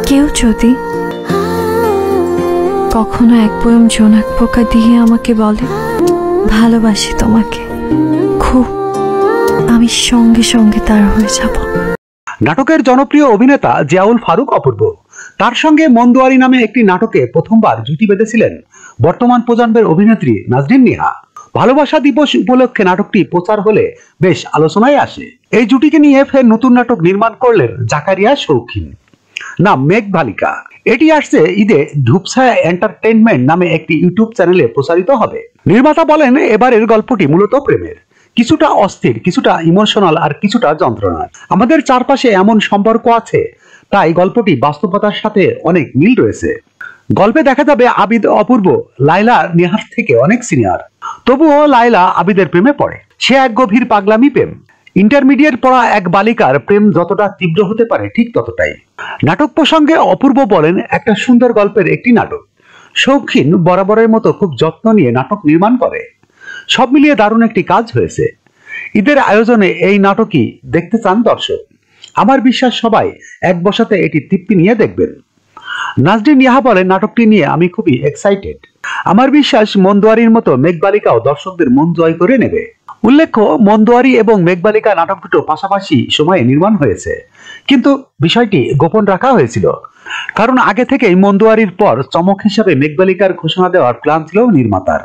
কেউ যদি কখনো এক পোয়েম জোনাক পোকা দিয়ে আমাকে বলে ভালোবাসি তোমাকে খুব, আমি সঙ্গে সঙ্গে তার হয়ে যাব। নাটকের জনপ্রিয় অভিনেতা জিয়াউল ফারুক অপূর্ব তার সঙ্গে মন্দুয়ারি নামে একটি নাটকে প্রথমবার জুটি বেঁধেছিলেন বর্তমান প্রজন্মের অভিনেত্রী নাজনীন নিহা। ভালোবাসা দিবস উপলক্ষে নাটকটি প্রচার হলে বেশ আলোচনায় আসে। এই জুটিকে নিয়ে ফের নতুন নাটক নির্মাণ করলেন জাকারিয়া শৌখিন, নাম মেঘবালিকা। এটি আসছে ঈদে ধূপছায়া এন্টারটেইনমেন্ট নামে একটি ইউটিউব চ্যানেলে প্রচারিত হবে। নির্মাতা বলেন এবারের গল্পটি মূলত প্রেমের, কিছুটা অস্থির, কিছুটা ইমোশনাল আর কিছুটা যন্ত্রণার। আমাদের চারপাশে এমন সম্পর্ক আছে, তাই গল্পটি বাস্তবতার সাথে অনেক মিল রয়েছে। গল্পে দেখা যাবে আবিদ অপূর্ব লাইলা নেহার থেকে অনেক সিনিয়র, তবুও লাইলা আবিদের প্রেমে পড়ে। সে এক গভীর পাগলামি প্রেম। ইন্টারমিডিয়েট পড়া এক বালিকার প্রেম যতটা তীব্র হতে পারে ঠিক ততটাই। নাটক প্রসঙ্গে অপূর্ব বলেন একটা সুন্দর গল্পের একটি নাটক। শৌখিন বরাবরের মতো খুব যত্ন নিয়ে নাটক নির্মাণ করে। সব মিলিয়ে দারুণ একটি কাজ হয়েছে। ঈদের আয়োজনে এই নাটকই দেখতে চান দর্শক। আমার বিশ্বাস সবাই এক বসাতে এটি তৃপ্তি নিয়ে দেখবেন। নাজনীন নিহা বলেন নাটকটি নিয়ে আমি খুবই এক্সাইটেড। আমার বিশ্বাস মন্দুয়ারির মতো মেঘবালিকাও দর্শকদের মন জয় করে নেবে। উল্লেখ্য মন্দুয়ারি এবং মেঘবালিকা নাটক দুটো পাশাপাশি সময়ে নির্মাণ হয়েছে, কিন্তু বিষয়টি গোপন রাখা হয়েছিল, কারণ আগে থেকেই মন্দুয়ারির পর চমক হিসাবে মেঘবালিকার ঘোষণা দেওয়ার প্ল্যান ছিল নির্মাতার।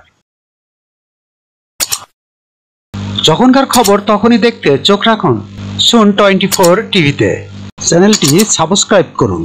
যখনকার খবর তখনই দেখতে চোখ রাখুন সুন 24 টিভিতে। চ্যানেলটি সাবস্ক্রাইব করুন।